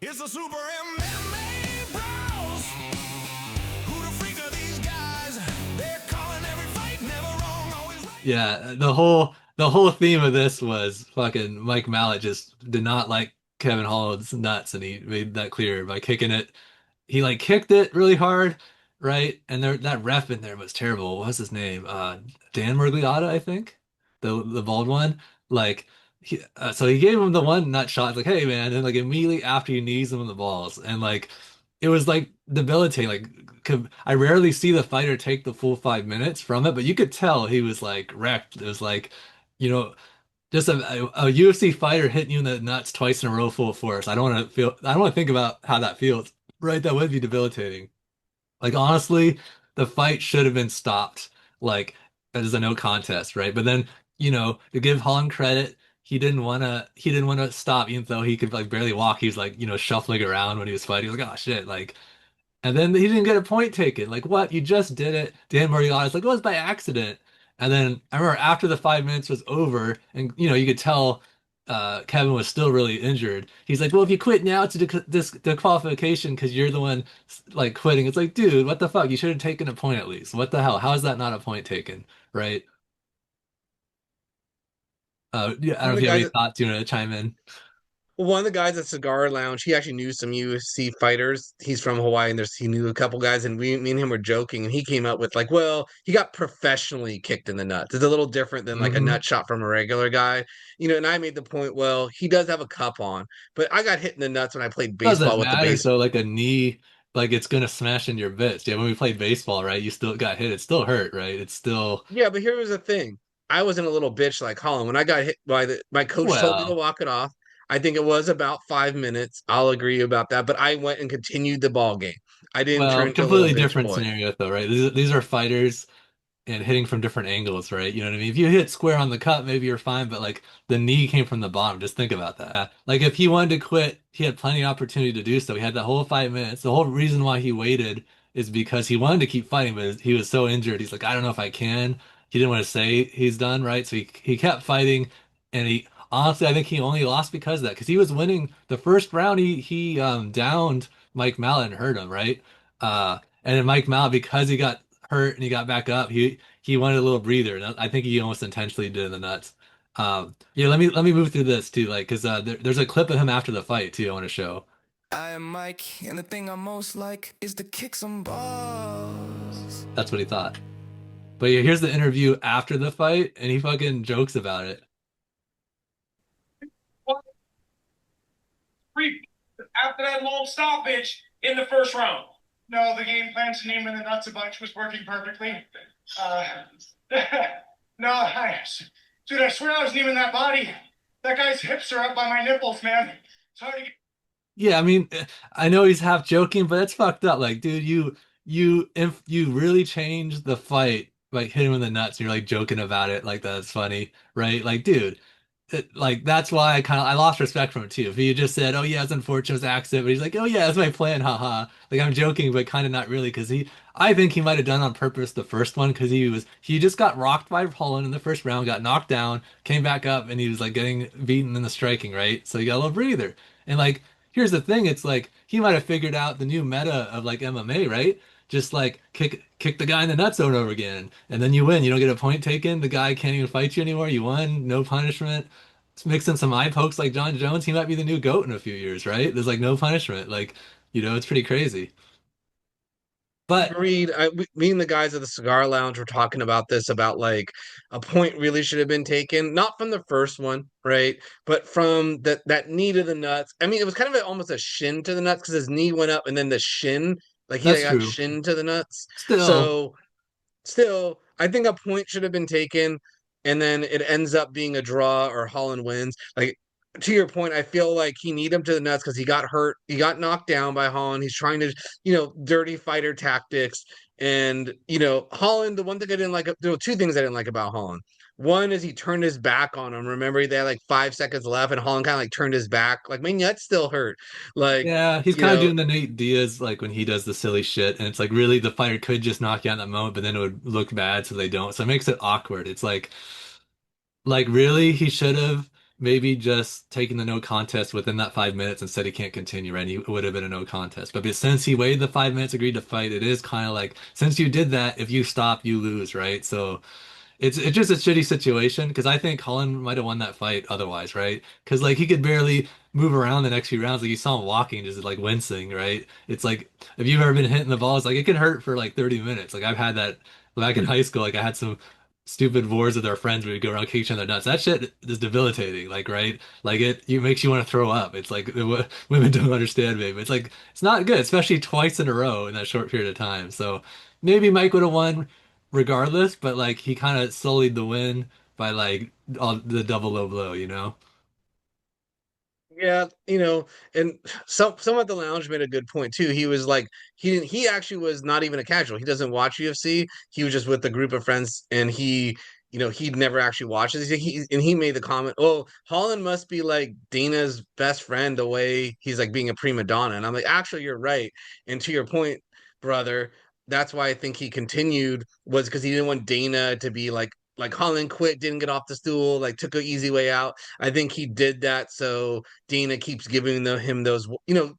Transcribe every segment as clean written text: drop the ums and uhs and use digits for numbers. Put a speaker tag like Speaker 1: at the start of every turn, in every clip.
Speaker 1: It's the Super MMA Bros. Who the freak are these guys? They're calling every fight, never wrong, always right.
Speaker 2: Yeah, the whole theme of this was fucking Mike Malott just did not like Kevin Holland's nuts, and he made that clear by kicking it. He like kicked it really hard, right? And there that ref in there was terrible. What's his name? Dan Murgliotta, I think, the bald one. Like, so he gave him the one nut shot. Like, hey man, and like immediately after he knees him in the balls, and like it was like debilitating. Like, I rarely see the fighter take the full 5 minutes from it, but you could tell he was like wrecked. It was like, you know, just a UFC fighter hitting you in the nuts twice in a row full force. I don't want to think about how that feels. Right, that would be debilitating. Like honestly, the fight should have been stopped. Like as a no contest, right? But then, to give Holland credit, he didn't want to stop, even though he could like barely walk. He was like, shuffling around when he was fighting. He was like, oh shit, like, and then he didn't get a point taken. Like, what? You just did it. Dan Moriarty's like, it was by accident. And then I remember after the 5 minutes was over, and you could tell Kevin was still really injured. He's like, well, if you quit now, it's a disqualification because you're the one like quitting. It's like, dude, what the fuck? You should have taken a point at least. What the hell? How is that not a point taken? Right? Yeah, I don't
Speaker 3: One
Speaker 2: know
Speaker 3: of
Speaker 2: if
Speaker 3: the
Speaker 2: you have any
Speaker 3: guys,
Speaker 2: thoughts you want to chime in.
Speaker 3: one of the guys at Cigar Lounge, he actually knew some UFC fighters. He's from Hawaii, and he knew a couple guys, and me and him were joking, and he came up with like, well, he got professionally kicked in the nuts. It's a little different than like a
Speaker 2: Hmm.
Speaker 3: nut shot from a regular guy, And I made the point, well, he does have a cup on, but I got hit in the nuts when I played
Speaker 2: Doesn't
Speaker 3: baseball with the
Speaker 2: matter
Speaker 3: base.
Speaker 2: though, like a knee, like it's gonna smash in your bits. Yeah, when we played baseball, right? You still got hit. It still hurt, right? It's still,
Speaker 3: Yeah, but here was the thing. I wasn't a little bitch like Holland. When I got hit by my coach told me to
Speaker 2: well,
Speaker 3: walk it off. I think it was about 5 minutes. I'll agree about that. But I went and continued the ball game. I didn't turn
Speaker 2: well,
Speaker 3: into a little
Speaker 2: completely
Speaker 3: bitch
Speaker 2: different
Speaker 3: boy.
Speaker 2: scenario though, right? These are fighters and hitting from different angles, right? You know what I mean? If you hit square on the cut, maybe you're fine, but like the knee came from the bottom. Just think about that. Like if he wanted to quit, he had plenty of opportunity to do so. He had the whole 5 minutes. The whole reason why he waited is because he wanted to keep fighting, but he was so injured. He's like, I don't know if I can. He didn't want to say he's done, right? So he kept fighting, and he honestly, I think he only lost because of that, because he was winning the first round. He downed Mike Malott and hurt him, right? And then Mike Malott, because he got hurt and he got back up, he wanted a little breather, and I think he almost intentionally did in the nuts. Yeah, let me move through this too, like, because there's a clip of him after the fight too. I want to show.
Speaker 1: I am Mike, and the thing I most like is to kick some balls.
Speaker 2: That's what he thought. But yeah, here's the interview after the fight, and he fucking jokes about it.
Speaker 4: Three after that long stoppage in the first round. No, the game plan to name in the nuts a bunch was working perfectly. Uh, no, dude, I swear I was naming that body. That guy's hips are up by my nipples, man. It's hard to get.
Speaker 2: Yeah, I mean, I know he's half joking, but it's fucked up. Like, dude, if you really change the fight, like hit him in the nuts, and you're like joking about it, like that's funny, right? Like, dude, like that's why I lost respect from him too. If he had just said, "Oh yeah, it's unfortunate, it was an accident," but he's like, "Oh yeah, that's my plan, haha." Like I'm joking, but kind of not really, because I think he might have done on purpose the first one, because he just got rocked by Holland in the first round, got knocked down, came back up, and he was like getting beaten in the striking, right? So he got a little breather, and like. Here's the thing, it's like he might have figured out the new meta of like MMA, right? Just like kick the guy in the nuts over and over again, and then you win. You don't get a point taken. The guy can't even fight you anymore. You won, no punishment. Let's mix in some eye pokes like John Jones. He might be the new GOAT in a few years, right? There's like no punishment. Like, it's pretty crazy. But
Speaker 3: Agreed. Me and the guys at the cigar lounge were talking about this about like a point really should have been taken, not from the first one, right? But from that knee to the nuts. I mean, it was kind of almost a shin to the nuts because his knee went up and then the shin, like he
Speaker 2: that's
Speaker 3: got
Speaker 2: true.
Speaker 3: shin to the nuts.
Speaker 2: Still,
Speaker 3: So still, I think a point should have been taken, and then it ends up being a draw or Holland wins. Like to your point, I feel like he need him to the nuts because he got hurt. He got knocked down by Holland. He's trying to, dirty fighter tactics. And Holland. The one thing I didn't like, there were two things I didn't like about Holland. One is he turned his back on him. Remember, they had like 5 seconds left, and Holland kind of like turned his back. Like my nuts still hurt. Like
Speaker 2: yeah, he's
Speaker 3: you
Speaker 2: kind of
Speaker 3: know,
Speaker 2: doing the Nate Diaz, like when he does the silly shit, and it's like really the fighter could just knock you out in that moment, but then it would look bad, so they don't. So it makes it awkward. It's like really, he should have. maybe just taking the no contest within that 5 minutes and said he can't continue, right? It would have been a no contest. But since he waited the 5 minutes, agreed to fight, it is kind of like, since you did that, if you stop, you lose, right? So it's just a shitty situation because I think Holland might have won that fight otherwise, right? Because like he could barely move around the next few rounds. Like you saw him walking, just like wincing, right? It's like if you've ever been hitting the balls, like it can hurt for like 30 minutes. Like I've had that back in high school. Like I had some stupid wars with our friends. We would go around kick each other nuts. That shit is debilitating. Like right, like it makes you want to throw up. It's like women don't understand me, but it's like it's not good, especially twice in a row in that short period of time. So maybe Mike would have won regardless, but like he kind of sullied the win by like all the double low blow, you know?
Speaker 3: Yeah, and someone at the lounge made a good point too. He was like, he actually was not even a casual. He doesn't watch UFC. He was just with a group of friends, and he'd never actually watched it. And he made the comment, "Oh, Holland must be like Dana's best friend the way he's like being a prima donna." And I'm like, actually, you're right. And to your point, brother, that's why I think he continued was because he didn't want Dana to be like Holland quit, didn't get off the stool, like took an easy way out. I think he did that so Dana keeps giving him those.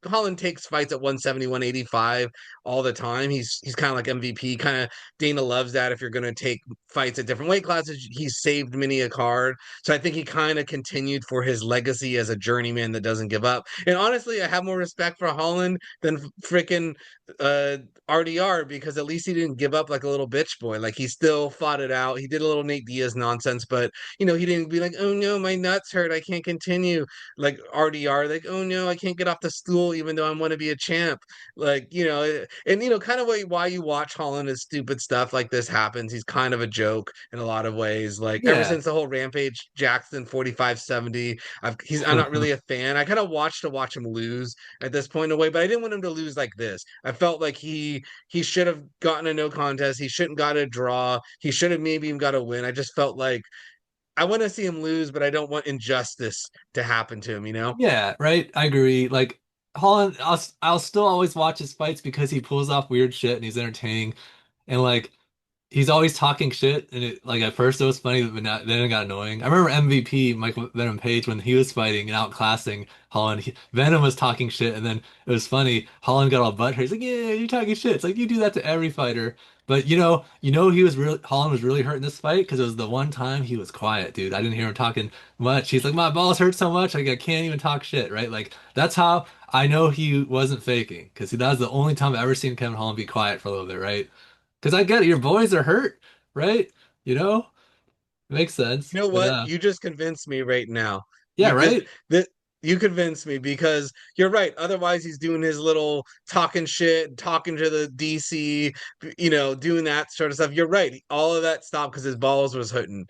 Speaker 3: Holland takes fights at 170, 185 all the time. He's kind of like MVP. Kind of Dana loves that. If you're going to take fights at different weight classes, he's saved many a card. So I think he kind of continued for his legacy as a journeyman that doesn't give up. And honestly, I have more respect for Holland than freaking uh RDR because at least he didn't give up like a little bitch boy. Like he still fought it out. He did a little Nate Diaz nonsense, but he didn't be like, "Oh no, my nuts hurt. I can't continue." Like RDR, like, "Oh no, I can't get off the stool even though I want to be a champ." Like, and kind of why you watch Holland is stupid stuff like this happens. He's kind of a joke in a lot of ways. Like ever
Speaker 2: Yeah.
Speaker 3: since the whole Rampage Jackson 4570, I'm not really a fan. I kind of watched to watch him lose at this point in a way, but I didn't want him to lose like this. I felt like he should have gotten a no contest. He shouldn't got a draw. He should have maybe even got a win. I just felt like I want to see him lose, but I don't want injustice to happen to him.
Speaker 2: Yeah, right. I agree. Like Holland, I'll still always watch his fights because he pulls off weird shit and he's entertaining. And like he's always talking shit, and like at first it was funny, but then it got annoying. I remember MVP Michael Venom Page when he was fighting and outclassing Holland. Venom was talking shit, and then it was funny. Holland got all butthurt. He's like, "Yeah, you're talking shit." It's like you do that to every fighter. But he was really Holland was really hurting this fight because it was the one time he was quiet, dude. I didn't hear him talking much. He's like, "My balls hurt so much, like I can't even talk shit." Right? Like that's how I know he wasn't faking because that was the only time I've ever seen Kevin Holland be quiet for a little bit, right? Because I get it, your boys are hurt, right? You know, it makes sense.
Speaker 3: You know
Speaker 2: But
Speaker 3: what? You just convinced me right now.
Speaker 2: yeah,
Speaker 3: Because
Speaker 2: right?
Speaker 3: that you convinced me because you're right. Otherwise, he's doing his little talking shit, talking to the DC, doing that sort of stuff. You're right. All of that stopped because his balls was hurting.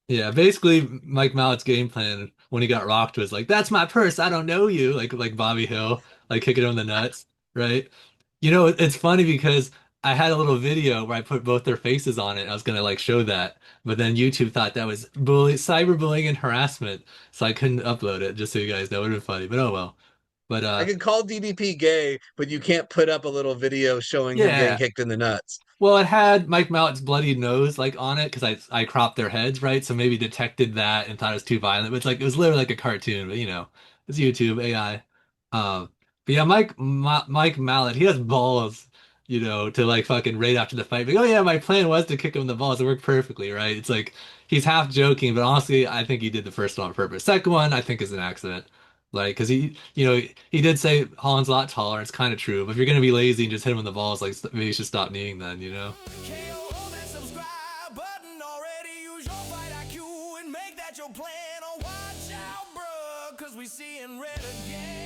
Speaker 2: Yeah, basically Mike Mallett's game plan when he got rocked was like, "That's my purse. I don't know you." Like Bobby Hill, like kicking him in the nuts, right? It's funny because I had a little video where I put both their faces on it. I was gonna like show that, but then YouTube thought that was cyberbullying and harassment, so I couldn't upload it. Just so you guys know, it would have been funny. But oh well. But
Speaker 3: I could call DDP gay, but you can't put up a little video showing him getting
Speaker 2: yeah.
Speaker 3: kicked in the nuts.
Speaker 2: Well, it had Mike Mallett's bloody nose like on it because I cropped their heads, right? So maybe detected that and thought it was too violent. But it's like it was literally like a cartoon, but it's YouTube AI. But yeah, Mike Mallett, he has balls, to like fucking right after the fight. Like, oh yeah, my plan was to kick him in the balls. It worked perfectly, right? It's like he's half joking, but honestly, I think he did the first one on purpose. Second one, I think is an accident. Like, because he did say Holland's a lot taller. It's kind of true. But if you're gonna be lazy and just hit him in the balls, like maybe you should stop kneeing then.
Speaker 1: KO that subscribe button already. Use your fight IQ and make that your plan. Oh, watch out, bruh, cause we seeing red again.